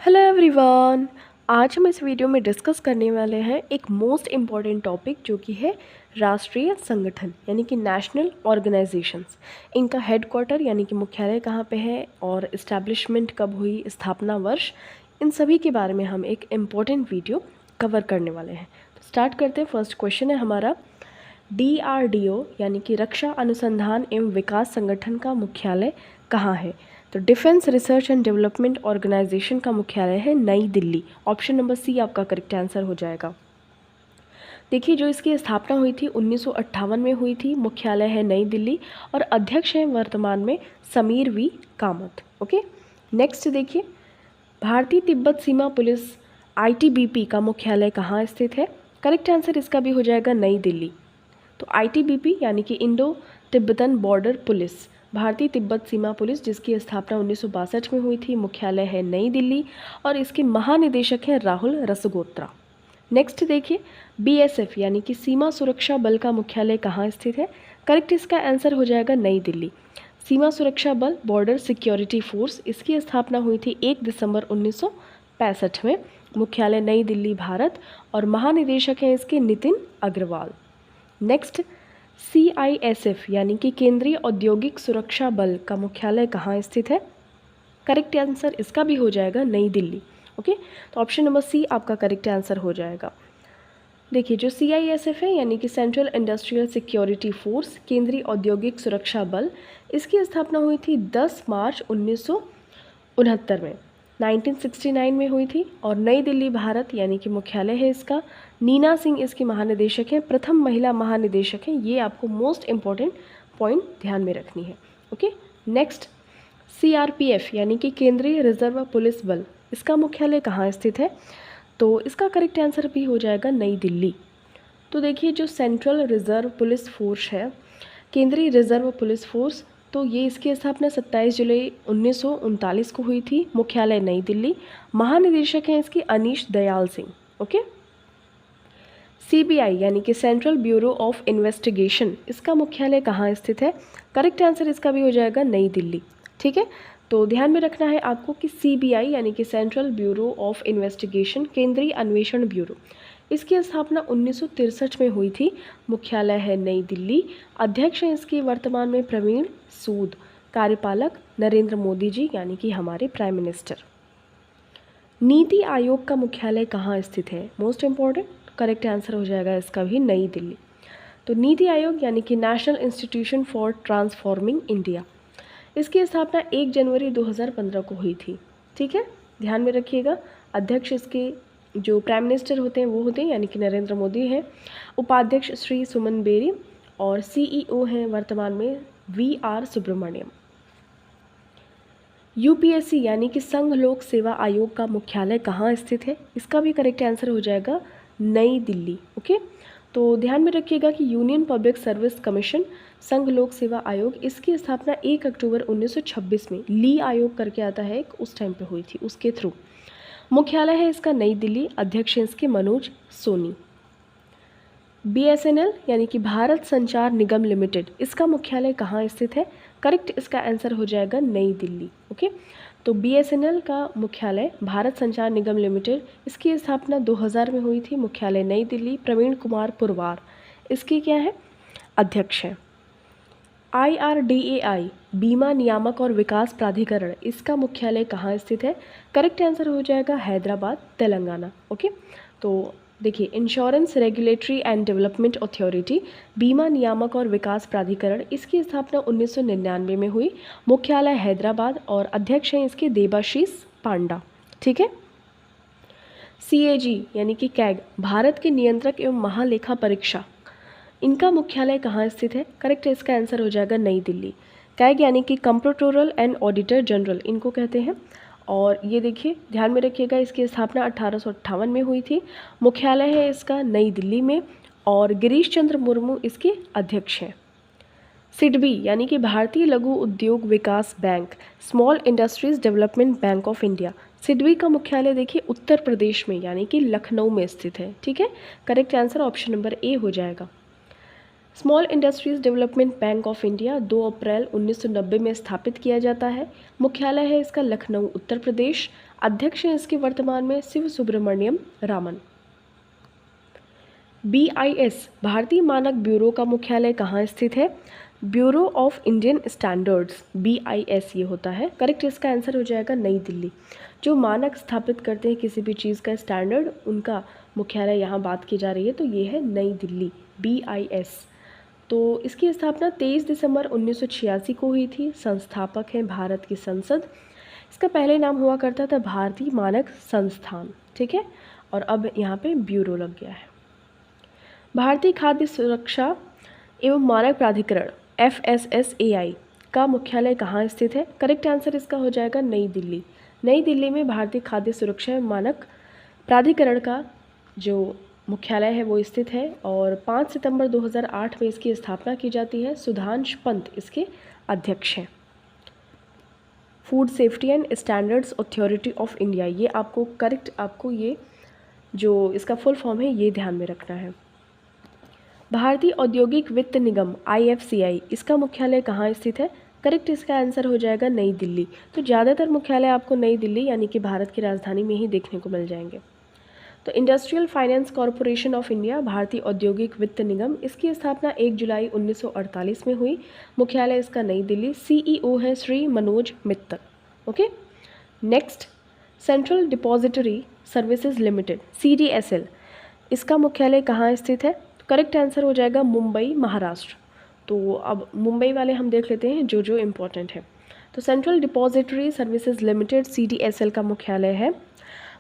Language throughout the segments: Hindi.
Hello everyone. आज हम इस वीडियो में डिस्कस करने वाले हैं एक मोस्ट इम्पॉर्टेंट टॉपिक जो कि है राष्ट्रीय संगठन यानी कि नेशनल ऑर्गेनाइजेशंस। इनका हेडक्वार्टर यानी कि मुख्यालय कहाँ पे है और इस्टेब्लिशमेंट कब हुई, स्थापना वर्ष, इन सभी के बारे में हम एक इम्पॉर्टेंट वीडियो कवर करने वाले हैं। तो स्टार्ट करते हैं। फर्स्ट क्वेश्चन है हमारा, DRDO यानी कि रक्षा अनुसंधान एवं विकास संगठन का मुख्यालय कहाँ है? तो Defence Research and Development Organisation का मुख्यालय है नई दिल्ली। ऑप्शन नंबर सी आपका करेक्ट आंसर हो जाएगा। देखिए, जो इसकी स्थापना हुई थी 1958 में हुई थी, मुख्यालय है नई दिल्ली और अध्यक्ष हैं वर्तमान में Sameer V Kamat. Okay, next देखिए, भारतीय तिब्बत सीमा पुलिस ITBP का मुख्यालय कहाँ स्थित है? करेक्ट आंसर इसका भी हो जाएगा नई दिल्ली। तो ITBP यानी कि इंडो तिब्बतन बॉर्डर पुलिस, भारतीय तिब्बत सीमा पुलिस, जिसकी स्थापना 1962 में हुई थी, मुख्यालय है नई दिल्ली और इसके महानिदेशक हैं राहुल रसगोत्रा। नेक्स्ट देखिए, BSF यानी कि सीमा सुरक्षा बल का मुख्यालय कहाँ स्थित है? करेक्ट इसका आंसर हो जाएगा नई दिल्ली। सीमा सुरक्षा बल, बॉर्डर सिक्योरिटी फोर्स, इसकी स्थापना हुई थी 1 दिसंबर 1965 में, मुख्यालय नई दिल्ली भारत और महानिदेशक हैं इसके नितिन अग्रवाल। नेक्स्ट, CISF यानी कि केंद्रीय औद्योगिक सुरक्षा बल का मुख्यालय कहाँ स्थित है? करेक्ट आंसर इसका भी हो जाएगा नई दिल्ली। ओके, तो ऑप्शन नंबर सी आपका करेक्ट आंसर हो जाएगा। देखिए, जो CISF है यानी कि सेंट्रल इंडस्ट्रियल सिक्योरिटी फोर्स, केंद्रीय औद्योगिक सुरक्षा बल, इसकी स्थापना हुई थी 10 मार्च 1969 में, 1969 में हुई थी और नई दिल्ली भारत यानी कि मुख्यालय है इसका। नीना सिंह इसकी महानिदेशक हैं, प्रथम महिला महानिदेशक हैं। ये आपको मोस्ट इम्पॉर्टेंट पॉइंट ध्यान में रखनी है। ओके, नेक्स्ट, CRPF यानी कि केंद्रीय रिजर्व पुलिस बल, इसका मुख्यालय कहाँ स्थित है? तो इसका करेक्ट आंसर भी हो जाएगा नई दिल्ली। तो देखिए, जो सेंट्रल रिजर्व पुलिस फोर्स है, केंद्रीय रिजर्व पुलिस फोर्स, तो ये इसकी स्थापना 27 जुलाई 1939 को हुई थी, मुख्यालय नई दिल्ली। महानिदेशक हैं इसके अनीश दयाल सिंह। ओके, CBI यानी कि सेंट्रल ब्यूरो ऑफ इन्वेस्टिगेशन, इसका मुख्यालय कहाँ स्थित है? करेक्ट आंसर इसका भी हो जाएगा नई दिल्ली। ठीक है, तो ध्यान में रखना है आपको कि CBI यानी कि सेंट्रल ब्यूरो ऑफ इन्वेस्टिगेशन, केंद्रीय अन्वेषण ब्यूरो, इसकी स्थापना 1963 में हुई थी, मुख्यालय है नई दिल्ली। अध्यक्ष हैं इसके वर्तमान में प्रवीण सूद, कार्यपालक नरेंद्र मोदी जी यानी कि हमारे प्राइम मिनिस्टर। नीति आयोग का मुख्यालय कहाँ स्थित है? मोस्ट इम्पॉर्टेंट, करेक्ट आंसर हो जाएगा इसका भी नई दिल्ली। तो नीति आयोग यानी कि national institution for transforming India, इसकी स्थापना 1 जनवरी 2015 को हुई थी। ठीक है, ध्यान में रखिएगा। अध्यक्ष इसके जो प्राइम मिनिस्टर होते हैं वो होते हैं यानी कि नरेंद्र मोदी हैं, उपाध्यक्ष श्री सुमन बेरी और CEO हैं वर्तमान में VR सुब्रमण्यम। UPSC यानी कि संघ लोक सेवा आयोग का मुख्यालय कहाँ स्थित है? इसका भी करेक्ट आंसर हो जाएगा नई दिल्ली। ओके, तो ध्यान में रखिएगा कि यूनियन पब्लिक सर्विस कमीशन, संघ लोक सेवा आयोग, इसकी स्थापना 1 अक्टूबर 1926 में ली आयोग करके आता है एक, उस टाइम पे हुई थी, उसके थ्रू। मुख्यालय है इसका नई दिल्ली, अध्यक्ष हैं इसके मनोज सोनी। BSNL यानी कि भारत संचार निगम लिमिटेड, इसका मुख्यालय कहाँ स्थित है? करेक्ट इसका आंसर हो जाएगा नई दिल्ली। ओके, तो BSNL का मुख्यालय भारत संचार निगम लिमिटेड, इसकी स्थापना 2000 में हुई थी, मुख्यालय नई दिल्ली। प्रवीण कुमार पुरवार इसके क्या है? अध्यक्ष हैं। IRDAI बीमा नियामक और विकास प्राधिकरण, इसका मुख्यालय कहाँ स्थित है? करेक्ट आंसर हो जाएगा हैदराबाद, तेलंगाना। ओके, तो देखिए, insurance regulatory and development authority, बीमा नियामक और विकास प्राधिकरण, इसकी स्थापना 1999 में हुई, मुख्यालय हैदराबाद और अध्यक्ष हैं इसके देबाशीष पांडा। ठीक है, CAG यानी कि कैग, भारत के नियंत्रक एवं महालेखा परीक्षा, इनका मुख्यालय कहाँ स्थित है? करेक्ट इसका आंसर हो जाएगा नई दिल्ली। कैग यानी कि कंप्ट्रोलर एंड ऑडिटर जनरल इनको कहते हैं। और ये देखिए, ध्यान में रखिएगा, इसकी स्थापना 1858 में हुई थी, मुख्यालय है इसका नई दिल्ली में और गिरीश चंद्र मुर्मू इसके अध्यक्ष हैं। SIDBI यानी कि भारतीय लघु उद्योग विकास bank, small industries development bank of India, SIDBI का मुख्यालय देखिए उत्तर प्रदेश में यानी कि लखनऊ में स्थित है। ठीक है, correct answer option number A हो जाएगा। Small industries development bank of India 2 अप्रैल 1990 में स्थापित किया जाता है। मुख्यालय है इसका लखनऊ, उत्तर प्रदेश। अध्यक्ष हैं इसके वर्तमान में शिव सुब्रमण्यम रामन। BIS भारतीय मानक ब्यूरो का मुख्यालय कहाँ स्थित है? Bureau of Indian standards, BIS ये होता है। करेक्ट इसका आंसर हो जाएगा नई दिल्ली। जो मानक स्थापित करते हैं किसी भी चीज़ का स्टैंडर्ड, उनका मुख्यालय यहाँ बात की जा रही है, तो ये है नई दिल्ली, BIS। तो इसकी स्थापना 23 दिसंबर 1986 को हुई थी। संस्थापक हैं भारत की संसद। इसका पहले नाम हुआ करता था भारतीय मानक संस्थान, ठीक है, और अब यहाँ पे ब्यूरो लग गया है। भारतीय खाद्य सुरक्षा एवं मानक प्राधिकरण FSSAI का मुख्यालय कहाँ स्थित है? करेक्ट आंसर इसका हो जाएगा नई दिल्ली। नई दिल्ली में भारतीय खाद्य सुरक्षा एवं मानक प्राधिकरण का जो मुख्यालय है वो स्थित है, और 5 सितंबर 2008 में इसकी स्थापना की जाती है। सुधांश पंत इसके अध्यक्ष हैं। Food safety and standards authority of India, ये आपको करेक्ट, आपको ये जो इसका फुल फॉर्म है ये ध्यान में रखना है। भारतीय औद्योगिक वित्त निगम IFCI, इसका मुख्यालय कहाँ स्थित है? करेक्ट इसका आंसर हो जाएगा नई दिल्ली। तो ज़्यादातर मुख्यालय आपको नई दिल्ली यानी कि भारत की राजधानी में ही देखने को मिल जाएंगे। तो industrial finance corporation of India भारतीय औद्योगिक वित्त निगम, इसकी स्थापना 1 जुलाई 1948 में हुई। मुख्यालय इसका नई दिल्ली। CEO है Shri Manoj Mittal. Okay, next, central depository services limited CDSL, इसका मुख्यालय कहाँ स्थित है? करेक्ट आंसर हो जाएगा मुंबई, महाराष्ट्र। तो अब मुंबई वाले हम देख लेते हैं जो इम्पोर्टेंट है। तो central depository services limited CDSL का मुख्यालय है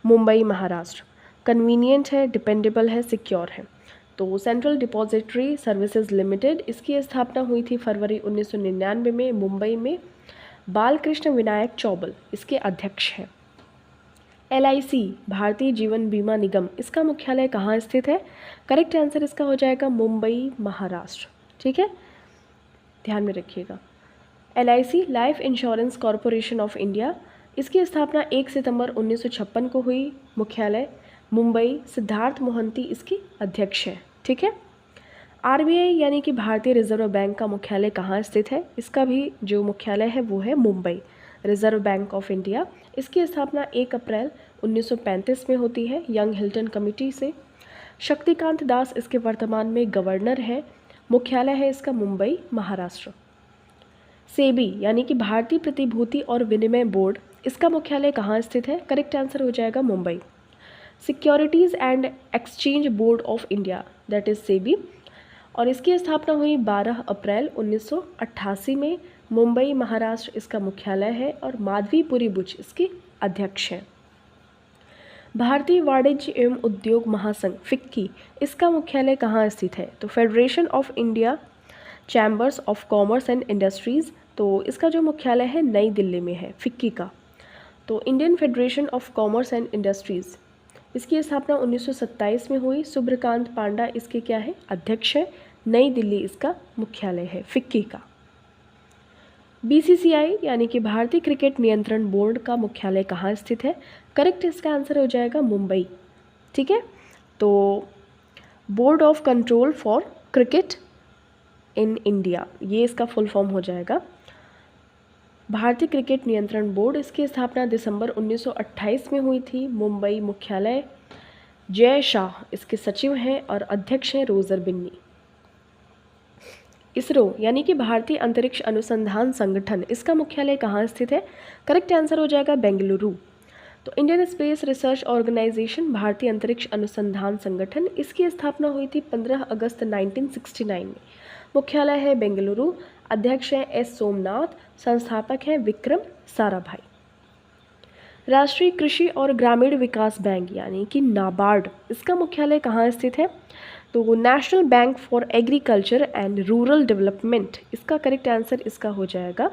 मुंबई, महाराष्ट्र। कन्वीनियंट है, डिपेंडेबल है, सिक्योर है। तो सेंट्रल डिपॉजिटरी सर्विसेज लिमिटेड, इसकी स्थापना हुई थी फरवरी 1999 में मुंबई में। बालकृष्ण विनायक चौबल इसके अध्यक्ष हैं। LIC भारतीय जीवन बीमा निगम, इसका मुख्यालय कहाँ स्थित है? करेक्ट आंसर इसका हो जाएगा मुंबई, महाराष्ट्र, ठीक है, ध्यान में रखिएगा। LIC life insurance corporation of India, इसकी स्थापना 1 सितंबर 1956 को हुई। मुख्यालय मुंबई। सिद्धार्थ मोहंती इसकी अध्यक्ष हैं, ठीक है। RBI यानी कि भारतीय रिजर्व बैंक का मुख्यालय कहाँ स्थित है? इसका भी जो मुख्यालय है वो है Mumbai, reserve bank of India. इसकी स्थापना 1 अप्रैल 1935 में होती है यंग हिल्टन कमेटी से। शक्तिकांत दास इसके वर्तमान में गवर्नर है। मुख्यालय है इसका मुंबई, महाराष्ट्र। सेबी यानी कि भारतीय प्रतिभूति और विनिमय बोर्ड, इसका मुख्यालय कहाँ स्थित है? करेक्ट आंसर हो जाएगा Mumbai. Securities and exchange board of India, that is SEBI, और इसकी स्थापना हुई 12 अप्रैल 1988 में। मुंबई, महाराष्ट्र इसका मुख्यालय है, और माधवीपुरी बुच इसकी अध्यक्ष हैं। भारतीय वाणिज्य एवं उद्योग महासंघ FICCI, इसका मुख्यालय कहाँ स्थित है? तो federation of India chambers of commerce and industries, तो इसका जो मुख्यालय है नई दिल्ली में है FICCI का। तो Indian federation of commerce and industries, इसकी स्थापना 1927 में हुई। सुब्रकांत पांडा इसके क्या है? अध्यक्ष है। नई दिल्ली इसका मुख्यालय है FICCI का। BCCI यानी कि भारतीय क्रिकेट नियंत्रण बोर्ड का मुख्यालय कहाँ स्थित है? करेक्ट इसका आंसर हो जाएगा मुंबई, ठीक है। तो board of control for cricket in India, ये इसका फुल फॉर्म हो जाएगा। भारतीय क्रिकेट नियंत्रण बोर्ड, इसकी स्थापना दिसंबर 1928 में हुई थी। मुंबई मुख्यालय। जय शाह इसके सचिव हैं, और अध्यक्ष हैं रोजर बिन्नी। इसरो यानी कि भारतीय अंतरिक्ष अनुसंधान संगठन, इसका मुख्यालय कहाँ स्थित है? करेक्ट आंसर हो जाएगा बेंगलुरु। तो इंडियन स्पेस रिसर्च ऑर्गेनाइजेशन भारतीय अंतरिक्ष अनुसंधान संगठन, इसकी स्थापना हुई थी 15 अगस्त 1969 में। मुख्यालय है बेंगलुरु। अध्यक्ष हैं S सोमनाथ। संस्थापक हैं विक्रम साराभाई। राष्ट्रीय कृषि और ग्रामीण विकास बैंक यानी कि नाबार्ड, इसका मुख्यालय कहाँ स्थित है? तो national bank for agriculture and rural development, इसका करेक्ट आंसर इसका हो जाएगा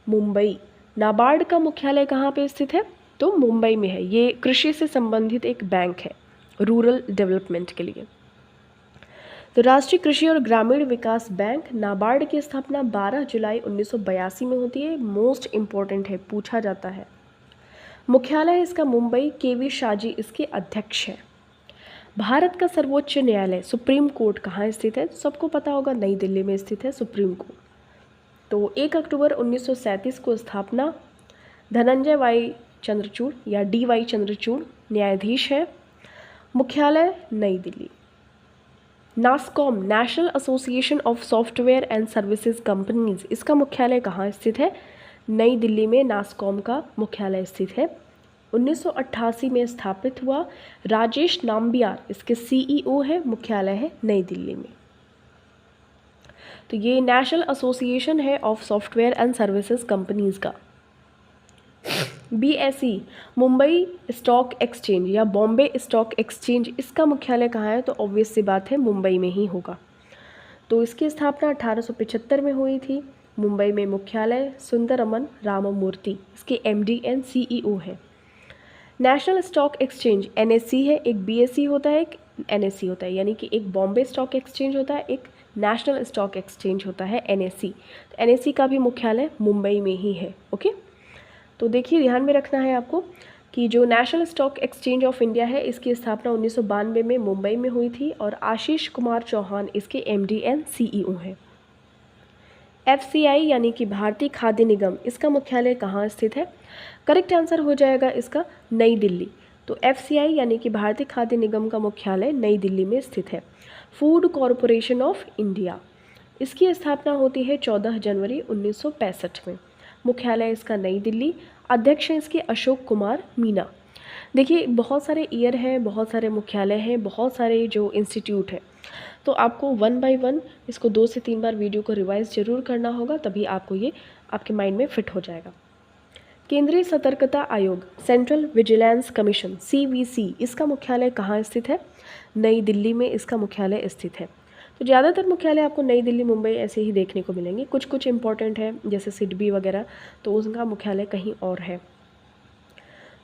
मुंबई। नाबार्ड का मुख्यालय कहाँ पे स्थित है? तो मुंबई में है। ये कृषि से संबंधित एक बैंक है रूरल डेवलपमेंट के लिए। तो राष्ट्रीय कृषि और ग्रामीण विकास बैंक नाबार्ड की स्थापना 12 जुलाई 1982 में होती है। मोस्ट इम्पॉर्टेंट है, पूछा जाता है। मुख्यालय इसका मुंबई। KV शाजी इसके अध्यक्ष हैं। भारत का सर्वोच्च न्यायालय सुप्रीम कोर्ट कहाँ स्थित है? सबको पता होगा, नई दिल्ली में स्थित है सुप्रीम कोर्ट। तो 1 अक्टूबर 1937 को स्थापना, धनंजय वाई चंद्रचूड़ या डी वाई चंद्रचूड़ न्यायाधीश है, मुख्यालय नई Delhi. NASSCOM, national association of software and services companies, इसका मुख्यालय कहाँ स्थित है? नई दिल्ली में नासकॉम का मुख्यालय स्थित है। 1988 में स्थापित हुआ। राजेश नाम्बियार इसके सीईओ है, मुख्यालय है नई दिल्ली में। तो ये नेशनल एसोसिएशन है of software and services companies का। बीएसई, मुंबई स्टॉक एक्सचेंज या बॉम्बे स्टॉक एक्सचेंज, इसका मुख्यालय कहाँ है? तो ऑब्वियस सी बात है, मुंबई में ही होगा। तो इसकी स्थापना 1875 में हुई थी। मुंबई में मुख्यालय सुंदरमन राममूर्ति इसके एमडी एंड सीईओ है। नेशनल स्टॉक एक्सचेंज एनएससी है, एक बीएसई होता है, एक एनएससी होता है, यानी कि एक बॉम्बे स्टॉक एक्सचेंज होता है, एक नेशनल स्टॉक एक्सचेंज होता है एनएससी। तो एनएससी का भी मुख्यालय मुंबई में ही है। ओके, तो देखिए ध्यान में रखना है आपको कि जो national stock exchange of India है, इसकी स्थापना 1992 में मुंबई में हुई थी और आशीष कुमार चौहान इसके एमडी एंड सीईओ हैं। एफसीआई यानी कि भारतीय खाद्य निगम, इसका मुख्यालय कहाँ स्थित है? करेक्ट आंसर हो जाएगा इसका नई दिल्ली। तो एफसीआई यानी कि भारतीय खाद्य निगम का मुख्यालय नई दिल्ली में स्थित है। फूड कॉरपोरेशन ऑफ इंडिया, इसकी स्थापना होती है 14 जनवरी 1965 में। मुख्यालय इसका नई दिल्ली। अध्यक्ष हैं इसके अशोक कुमार मीना। देखिए बहुत सारे ईयर हैं, बहुत सारे मुख्यालय हैं, बहुत सारे जो इंस्टीट्यूट है, तो आपको 1 बाय 1 इसको 2 से 3 बार वीडियो को रिवाइज जरूर करना होगा, तभी आपको ये आपके माइंड में फिट हो जाएगा। केंद्रीय सतर्कता आयोग, सेंट्रल विजिलेंस कमीशन सीवीसी, इसका मुख्यालय कहाँ स्थित है? नई दिल्ली में इसका मुख्यालय स्थित है। तो ज़्यादातर मुख्यालय आपको नई दिल्ली मुंबई ऐसे ही देखने को मिलेंगे, कुछ कुछ इंपॉर्टेंट है जैसे सिडबी वगैरह, तो उसका मुख्यालय कहीं और है।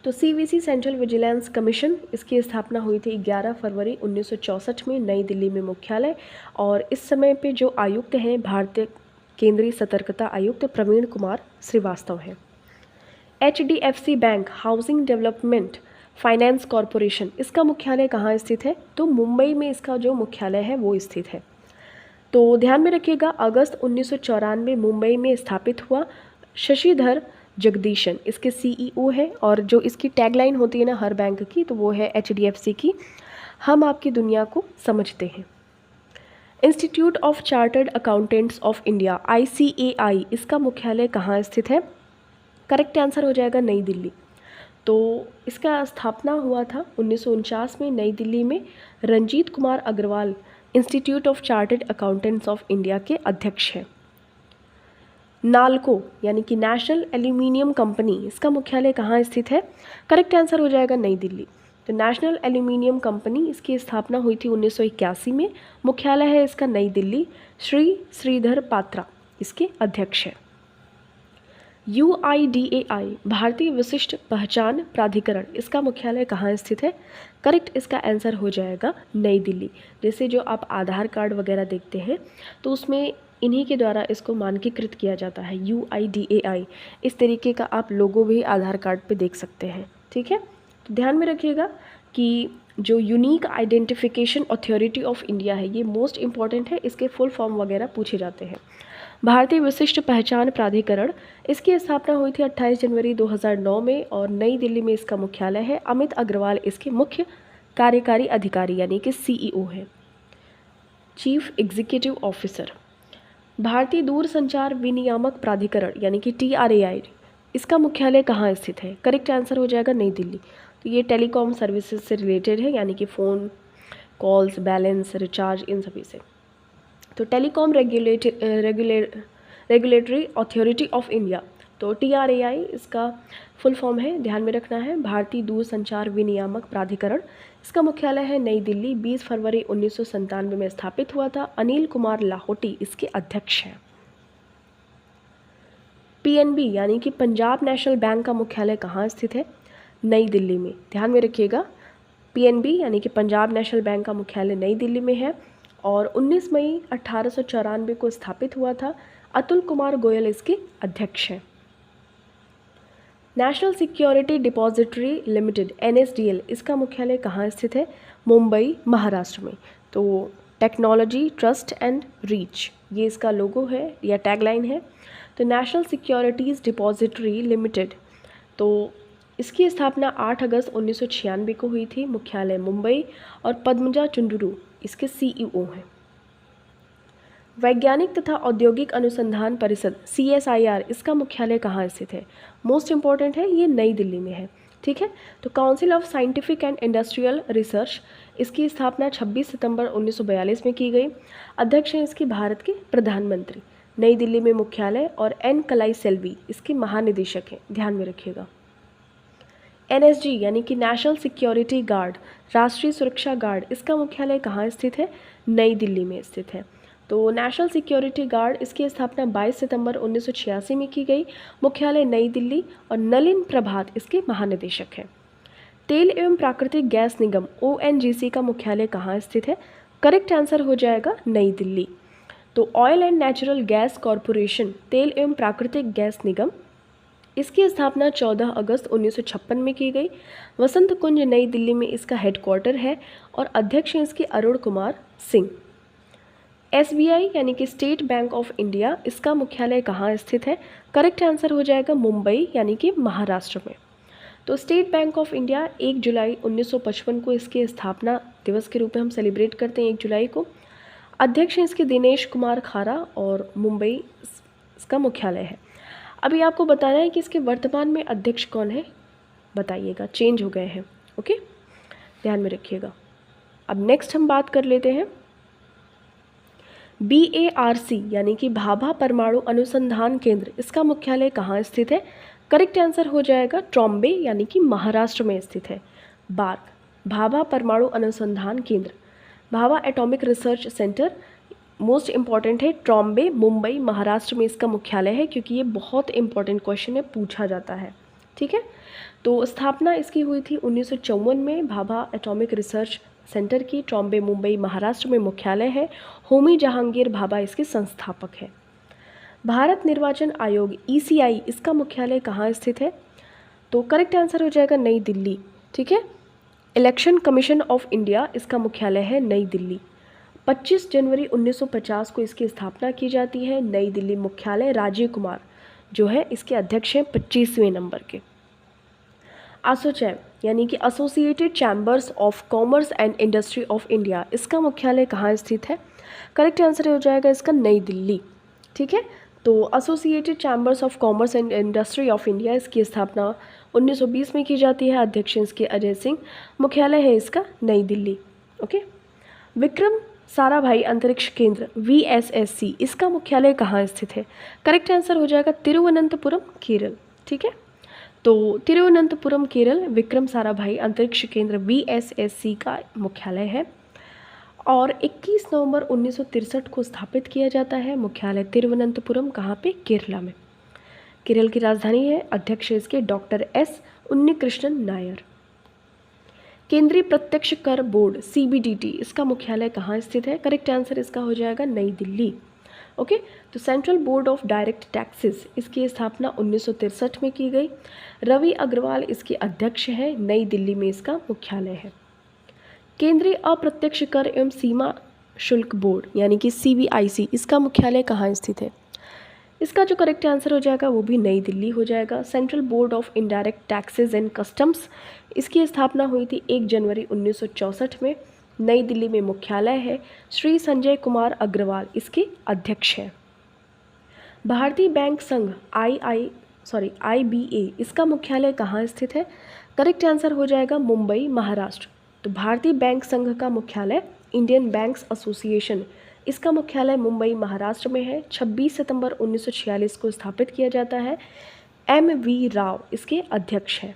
तो सीवीसी सेंट्रल विजिलेंस कमीशन, इसकी स्थापना हुई थी 11 फरवरी 1964 में नई दिल्ली में मुख्यालय। और इस समय पे जो आयुक्त हैं भारतीय केंद्रीय सतर्कता आयुक्त प्रवीण कुमार श्रीवास्तव हैं। HDFC bank, housing development finance corporation, इसका मुख्यालय कहाँ स्थित है? तो मुंबई में इसका जो मुख्यालय है वो स्थित है। तो ध्यान में रखिएगा, अगस्त 1994 मुंबई में स्थापित हुआ। शशिधर जगदीशन इसके सीईओ है और जो इसकी टैगलाइन होती है ना हर बैंक की, तो वो है एचडीएफसी की, हम आपकी दुनिया को समझते हैं। Institute of Chartered Accountants of India ICAI, इसका मुख्यालय कहाँ स्थित है? करेक्ट आंसर हो जाएगा नई दिल्ली। तो इसका स्थापना हुआ था 1949 में नई दिल्ली में। Ranjeet Kumar Agarwal Institute of Chartered Accountants of India के अध्यक्ष हैं। नालको यानी कि नेशनल एल्यूमिनियम कंपनी, इसका मुख्यालय कहाँ स्थित है? करेक्ट आंसर हो जाएगा नई दिल्ली। तो नेशनल एल्यूमिनियम कंपनी, इसकी स्थापना हुई थी 1981 में। मुख्यालय है इसका नई दिल्ली। श्री श्रीधर पात्रा इसके अध्यक्ष हैं। UIDAI भारतीय विशिष्ट पहचान प्राधिकरण, इसका मुख्यालय कहाँ स्थित है? करेक्ट इसका आंसर हो जाएगा नई दिल्ली। जैसे जो आप आधार कार्ड वगैरह देखते हैं तो उसमें इन्हीं के द्वारा इसको मानकीकृत किया जाता है, UIDAI। इस तरीके का आप लोगो भी आधार कार्ड पे देख सकते हैं, ठीक है। तो ध्यान में रखिएगा कि जो unique identification authority of India है, ये मोस्ट इंपॉर्टेंट है, इसके फुल फॉर्म वगैरह पूछे जाते हैं। भारतीय विशिष्ट पहचान प्राधिकरण, इसकी स्थापना हुई थी 28 जनवरी 2009 में और नई दिल्ली में इसका मुख्यालय है। अमित अग्रवाल इसके मुख्य कार्यकारी अधिकारी यानी कि सीईओ है, चीफ एग्जीक्यूटिव ऑफिसर। भारतीय दूरसंचार विनियामक प्राधिकरण यानी कि TRAI, इसका मुख्यालय कहाँ स्थित है? करेक्ट आंसर हो जाएगा नई दिल्ली। तो ये टेलीकॉम सर्विसेज से रिलेटेड है, यानी कि फ़ोन कॉल्स, बैलेंस, रिचार्ज, इन सभी से। तो telecom regulatory authority of India, तो TRAI इसका फुल फॉर्म है, ध्यान में रखना है, भारतीय दूरसंचार विनियामक प्राधिकरण। इसका मुख्यालय है नई दिल्ली। 20 फरवरी 1997 में स्थापित हुआ था। अनिल कुमार लाहोटी इसके अध्यक्ष हैं। PNB यानी कि पंजाब नेशनल बैंक का मुख्यालय कहाँ स्थित है? नई दिल्ली में। ध्यान में रखिएगा, PNB यानी कि पंजाब नेशनल बैंक का मुख्यालय नई दिल्ली में है और 19 मई 1894 को स्थापित हुआ था। अतुल कुमार गोयल इसके अध्यक्ष हैं। National security depository limited NSDL, इसका मुख्यालय कहाँ स्थित है? मुंबई महाराष्ट्र में। तो टेक्नोलॉजी ट्रस्ट एंड रीच, ये इसका लोगो है या टैगलाइन है। तो नेशनल सिक्योरिटीज़ डिपॉजिटरी लिमिटेड, तो इसकी स्थापना 8 अगस्त 1996 को हुई थी। मुख्यालय मुंबई और पद्मजा चुंडरू इसके CEO हैं। वैज्ञानिक तथा औद्योगिक अनुसंधान परिषद CSIR, इसका मुख्यालय कहाँ स्थित है? मोस्ट इम्पॉर्टेंट है, ये नई दिल्ली में है। ठीक है। तो council of scientific and industrial research, इसकी स्थापना 26 सितंबर 1942 में की गई। अध्यक्ष हैं इसकी भारत के प्रधानमंत्री। नई दिल्ली में मुख्यालय और N कलाई सेल्वी इसके महानिदेशक हैं, ध्यान में रखिएगा। NSG यानी कि नेशनल सिक्योरिटी गार्ड, राष्ट्रीय सुरक्षा गार्ड, इसका मुख्यालय कहाँ स्थित है? नई दिल्ली में स्थित है। तो नेशनल सिक्योरिटी गार्ड, इसकी स्थापना 22 सितंबर 1986 में की गई। मुख्यालय नई दिल्ली और नलिन प्रभात इसके महानिदेशक हैं। तेल एवं प्राकृतिक गैस निगम ONGC का मुख्यालय कहाँ स्थित है? करेक्ट आंसर हो जाएगा नई दिल्ली। तो oil and natural gas corporation, तेल एवं प्राकृतिक गैस निगम, इसकी स्थापना 14 अगस्त 1956 में की गई। वसंत कुंज नई दिल्ली में इसका हेडक्वार्टर है और अध्यक्ष हैं इसके अरुण कुमार सिंह। SBI यानी कि स्टेट बैंक ऑफ इंडिया, इसका मुख्यालय कहाँ स्थित है? करेक्ट आंसर हो जाएगा मुंबई यानी कि महाराष्ट्र में। तो स्टेट बैंक ऑफ इंडिया 1 जुलाई 1955 को इसके स्थापना दिवस के रूप में हम सेलिब्रेट करते हैं 1 जुलाई को। अध्यक्ष हैं इसके दिनेश कुमार खारा और मुंबई इसका मुख्यालय है। अभी आपको बताना है कि इसके वर्तमान में अध्यक्ष कौन है, बताइएगा, चेंज हो गए हैं। ओके, ध्यान में रखिएगा। अब नेक्स्ट हम बात कर लेते हैं BARC यानी कि भाभा परमाणु अनुसंधान केंद्र, इसका मुख्यालय कहाँ स्थित है? करेक्ट आंसर हो जाएगा ट्रॉम्बे यानी कि महाराष्ट्र में स्थित है। बार्क, भाभा परमाणु अनुसंधान केंद्र, Bhabha atomic research centre, most important है, ट्रॉम्बे मुंबई महाराष्ट्र में इसका मुख्यालय है, क्योंकि ये बहुत इंपॉर्टेंट क्वेश्चन है, पूछा जाता है। ठीक है। तो स्थापना इसकी हुई थी 1954 में, भाभा एटॉमिक रिसर्च सेंटर की। ट्रॉम्बे मुंबई महाराष्ट्र में मुख्यालय है। होमी जहांगीर भाभा इसके संस्थापक है। भारत निर्वाचन आयोग ECI, इसका मुख्यालय कहाँ स्थित है? तो करेक्ट आंसर हो जाएगा नई दिल्ली। ठीक है। इलेक्शन कमीशन ऑफ इंडिया, इसका मुख्यालय है नई दिल्ली। 25 जनवरी 1950 को इसकी स्थापना की जाती है। नई दिल्ली मुख्यालय, राजीव कुमार जो है इसके अध्यक्ष हैं 25वें नंबर के। ASSOCHAM यानी कि associated chambers of commerce and industry of India, इसका मुख्यालय कहाँ स्थित है? करेक्ट आंसर हो जाएगा इसका नई दिल्ली। ठीक है। तो associated chambers of commerce and industry of India, इसकी स्थापना 1920 में की जाती है। अध्यक्ष इसके अजय सिंह, मुख्यालय है इसका नई दिल्ली। ओके। विक्रम साराभाई अंतरिक्ष केंद्र VSSC, इसका मुख्यालय कहाँ स्थित है? करेक्ट आंसर हो जाएगा तिरुवनंतपुरम केरल। ठीक है। तो तिरुवनंतपुरम केरल विक्रम साराभाई अंतरिक्ष केंद्र VSSC का मुख्यालय है और 21 नवंबर 1963 को स्थापित किया जाता है। मुख्यालय तिरुवनंतपुरम, कहाँ पे? केरला में। केरल की राजधानी है। अध्यक्ष इसके डॉक्टर S उन्नीकृष्णन नायर। केंद्रीय प्रत्यक्ष कर बोर्ड CBDT, इसका मुख्यालय कहाँ स्थित है? करेक्ट आंसर इसका हो जाएगा नई दिल्ली। ओके। तो central board of direct taxes, इसकी स्थापना 1963 में की गई। रवि अग्रवाल इसके अध्यक्ष हैं। नई दिल्ली में इसका मुख्यालय है। केंद्रीय अप्रत्यक्ष कर एवं सीमा शुल्क बोर्ड यानी कि CBIC, इसका मुख्यालय कहाँ स्थित है? इसका जो करेक्ट आंसर हो जाएगा वो भी नई दिल्ली हो जाएगा। Central board of indirect taxes and customs, इसकी स्थापना हुई थी 1 जनवरी 1964 में। नई दिल्ली में मुख्यालय है। श्री संजय कुमार अग्रवाल इसके अध्यक्ष हैं। भारतीय बैंक संघ IBA, इसका मुख्यालय कहाँ स्थित है? करेक्ट आंसर हो जाएगा मुंबई महाराष्ट्र। तो भारतीय बैंक संघ का मुख्यालय इंडियन बैंक्स एसोसिएशन, इसका मुख्यालय मुंबई महाराष्ट्र में है। 26 सितंबर 1946 को स्थापित किया जाता है। MV राव इसके अध्यक्ष हैं।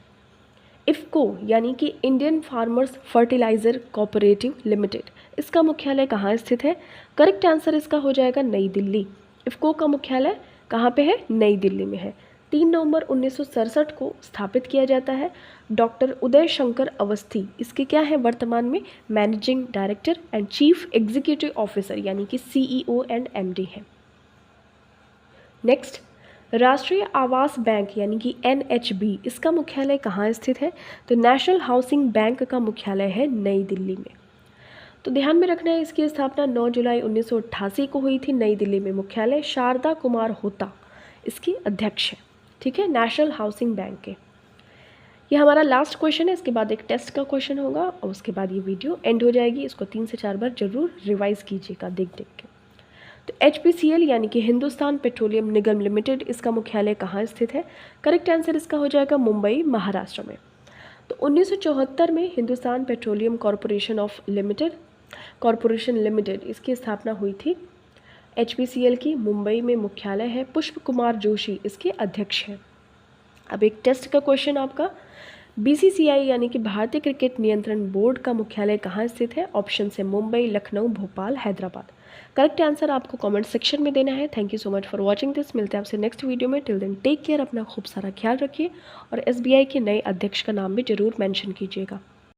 इफ़को यानी कि Indian farmers fertiliser cooperative limited, इसका मुख्यालय कहाँ स्थित है? करेक्ट आंसर इसका हो जाएगा नई दिल्ली। इफ़को का मुख्यालय कहाँ पे है? नई दिल्ली में है। 3 नवंबर 1967 को स्थापित किया जाता है। डॉक्टर उदय शंकर अवस्थी इसके क्या है वर्तमान में? Managing director and chief executive officer यानी कि CEO एंड MD है। नेक्स्ट, राष्ट्रीय आवास बैंक यानी कि NHB, इसका मुख्यालय कहाँ स्थित है? तो नेशनल हाउसिंग बैंक का मुख्यालय है नई दिल्ली में। तो ध्यान में रखना है, इसकी स्थापना 9 जुलाई 1988 को हुई थी नई दिल्ली में। मुख्यालय शारदा कुमार होता इसकी अध्यक्ष है। ठीक है, नेशनल हाउसिंग बैंक के। ये हमारा लास्ट क्वेश्चन है, इसके बाद एक टेस्ट का क्वेश्चन होगा और उसके बाद ये वीडियो एंड हो जाएगी। इसको 3 से 4 बार जरूर रिवाइज कीजिएगा देख देख के। तो HPCL यानी कि हिंदुस्तान पेट्रोलियम निगम लिमिटेड, इसका मुख्यालय कहाँ स्थित है? करेक्ट आंसर इसका हो जाएगा मुंबई, महाराष्ट्र में। तो 1974 में हिंदुस्तान पेट्रोलियम कॉरपोरेशन लिमिटेड इसकी स्थापना हुई थी। HPCL की मुंबई में मुख्यालय है। पुष्प कुमार जोशी इसके अध्यक्ष हैं। अब एक टेस्ट का क्वेश्चन आपका, BCCI यानी कि भारतीय क्रिकेट नियंत्रण बोर्ड का मुख्यालय कहाँ स्थित है? ऑप्शन है मुंबई, लखनऊ, भोपाल, हैदराबाद। करेक्ट आंसर आपको कमेंट सेक्शन में देना है। Thank you so much for watching this. मिलते हैं आपसे नेक्स्ट वीडियो में। टिल देन टेक केयर, अपना खूब सारा ख्याल रखिए और SBI के नए अध्यक्ष का नाम भी जरूर मेंशन कीजिएगा।